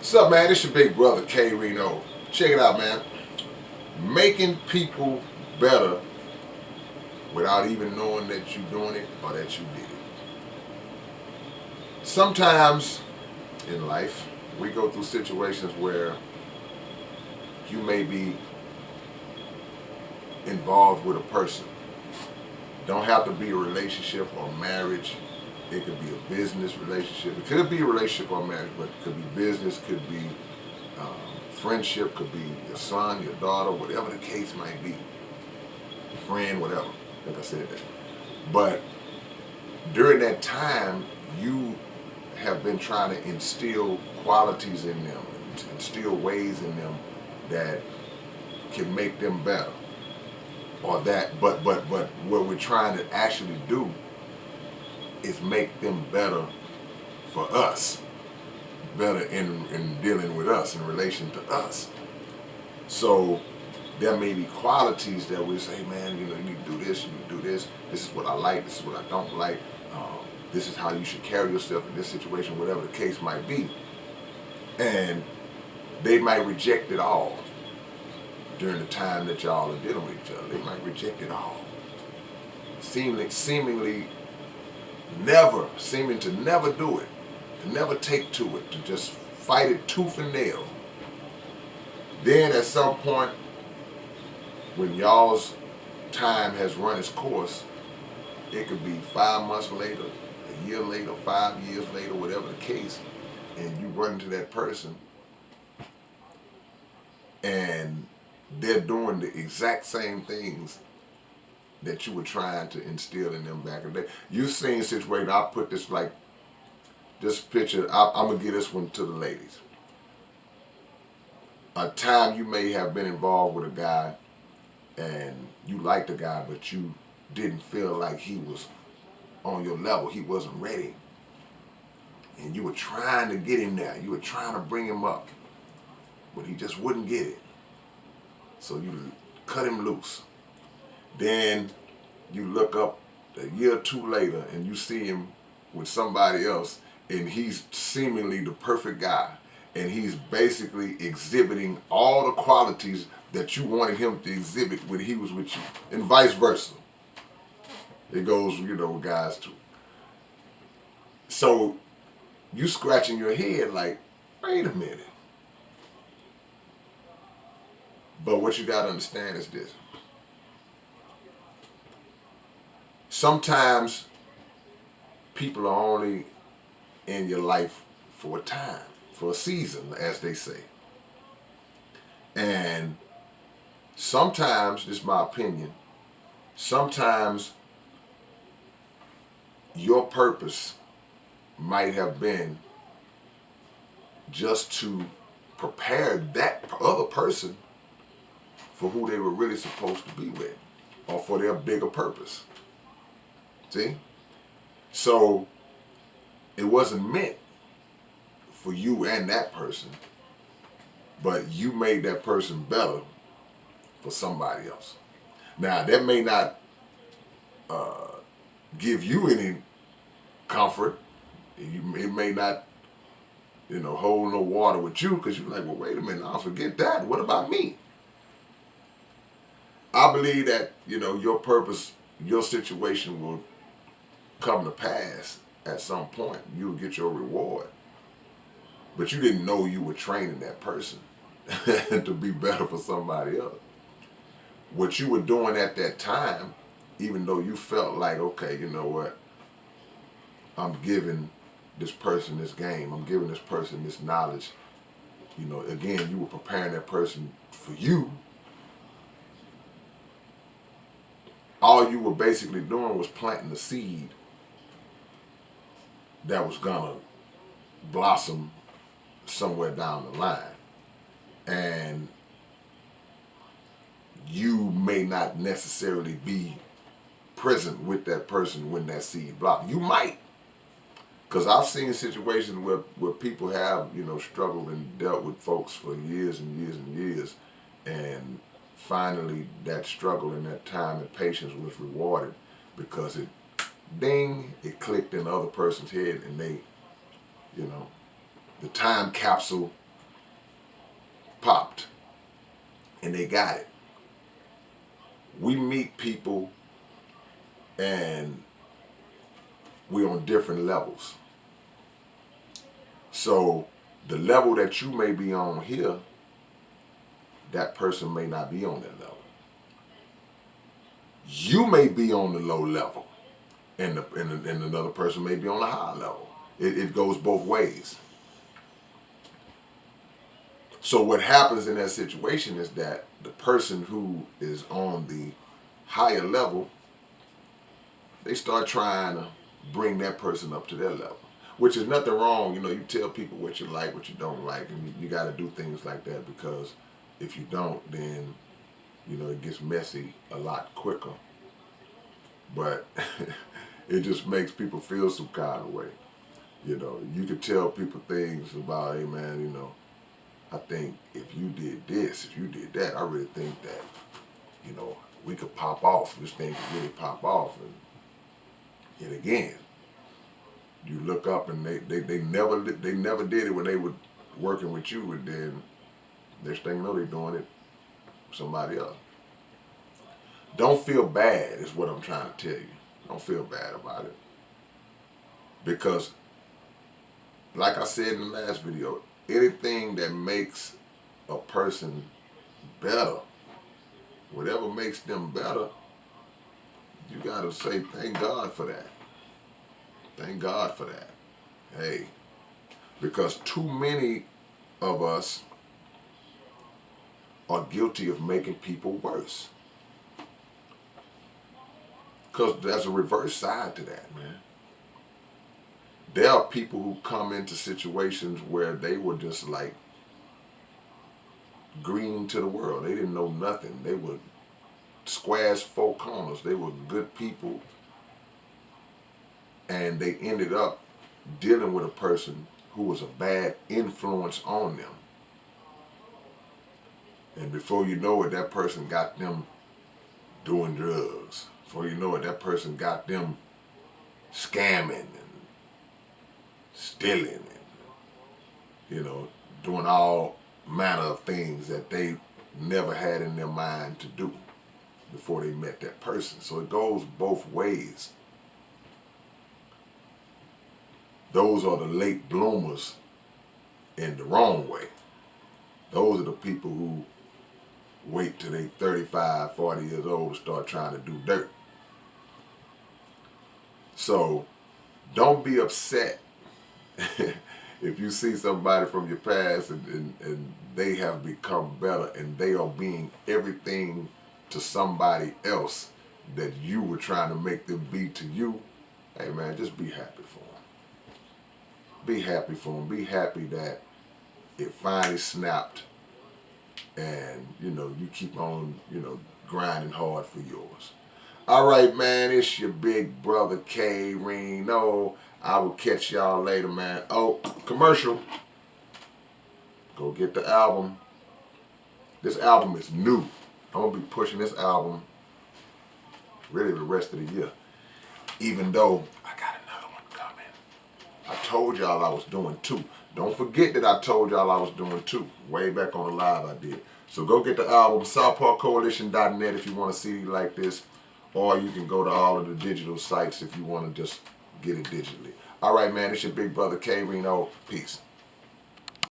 What's up, man? It's your big brother, K-Rino. Check it out, man. Making people better without even knowing that you're doing it or that you did it. Sometimes in life, we go through situations where you may be involved with a person. Don't have to be a relationship or marriage. It could be a business relationship. It could be a relationship or marriage, but it could be business, could be friendship, could be your son, your daughter, whatever the case might be, friend, whatever. Like I said that. But during that time, you have been trying to instill qualities in them, and instill ways in them that can make them better. Or that, but what we're trying to actually do is make them better for us, better in dealing with us, in relation to us. So there may be qualities that we say, man, you need to do this, you need to do this. This is what I like, this is what I don't like. Um, this is how you should carry yourself in this situation, whatever the case might be. And they might reject it all during the time that y'all are dealing with each other. They might reject it all. Seemingly seeming to never do it, to never take to it, to just fight it tooth and nail. Then at some point, when y'all's time has run its course, it could be 5 months later, a year later, 5 years later, whatever the case, and you run into that person and they're doing the exact same things that you were trying to instill in them back in the day. You've seen situations, I'll put this like, this picture, I'm going to give this one to the ladies. A time you may have been involved with a guy and you liked the guy, but you didn't feel like he was on your level. He wasn't ready. And you were trying to get him there. You were trying to bring him up, but he just wouldn't get it. So you cut him loose. Then you look up a year or two later and you see him with somebody else and he's seemingly the perfect guy. And he's basically exhibiting all the qualities that you wanted him to exhibit when he was with you. And vice versa. It goes, with guys too. So you scratching your head like, wait a minute. But what you got to understand is this. Sometimes people are only in your life for a time, for a season, as they say. And sometimes, this is my opinion, sometimes your purpose might have been just to prepare that other person for who they were really supposed to be with, or for their bigger purpose. See? So it wasn't meant for you and that person, but you made that person better for somebody else. Now, that may not uh, give you any comfort. It may not, hold no water with you, because you're like, well, wait a minute, I'll forget that. What about me? I believe that, your purpose, your situation will come to pass at some point. You'll get your reward. But you didn't know you were training that person to be better for somebody else. What you were doing at that time, even though you felt like, okay, you know what, I'm giving this person this game, I'm giving this person this knowledge. Again, you were preparing that person for you. All you were basically doing was planting the seed that was gonna blossom somewhere down the line. And you may not necessarily be present with that person when that seed blossoms. You might. Because I've seen situations where people have, struggled and dealt with folks for years and years and years. And finally, that struggle and that time and patience was rewarded because it clicked in the other person's head, and they, the time capsule popped and they got it. We meet people and we're on different levels. So the level that you may be on here, that person may not be on that level. You may be on the low level, and another person may be on a high level. It goes both ways. So what happens in that situation is that the person who is on the higher level, they start trying to bring that person up to their level, which is nothing wrong. You know, you tell people what you like, what you don't like, and you got to do things like that, because if you don't, then, you know, it gets messy a lot quicker. But it just makes people feel some kind of way. You know, you could tell people things about, hey man, you know, I think if you did this, if you did that, I really think that, you know, we could pop off. This thing could really pop off. And again, you look up and they never did it when they were working with you, and then next thing you know, they're doing it with somebody else. Don't feel bad is what I'm trying to tell you. Don't feel bad about it. Because like I said in the last video, anything that makes a person better, whatever makes them better, you gotta say thank God for that. Thank God for that. Hey, because too many of us are guilty of making people worse. Because there's a reverse side to that, man. There are people who come into situations where they were just like green to the world. They didn't know nothing. They were squares, four corners. They were good people. And they ended up dealing with a person who was a bad influence on them. And before you know it, that person got them doing drugs. Before you know it, that person got them scamming and stealing and, you know, doing all manner of things that they never had in their mind to do before they met that person. So it goes both ways. Those are the late bloomers in the wrong way. Those are the people who wait till they 35, 40 years old to start trying to do dirt. So don't be upset if you see somebody from your past and they have become better and they are being everything to somebody else that you were trying to make them be to you. Hey man, just be happy for them. Be happy for them. Be happy that it finally snapped, and you know you keep on, you know, grinding hard for yours. All right, man. It's your big brother K-Rino. I will catch y'all later, man. Oh, commercial. Go get the album. This album is new. I'm gonna be pushing this album really the rest of the year, even though I got another one coming. I told y'all I was doing two. Don't forget that I told y'all I was doing two. Way back on the live I did. So go get the album, southparkcoalition.net if you want a CD like this. Or you can go to all of the digital sites if you want to just get it digitally. All right, man. It's your big brother K-Rino. Peace.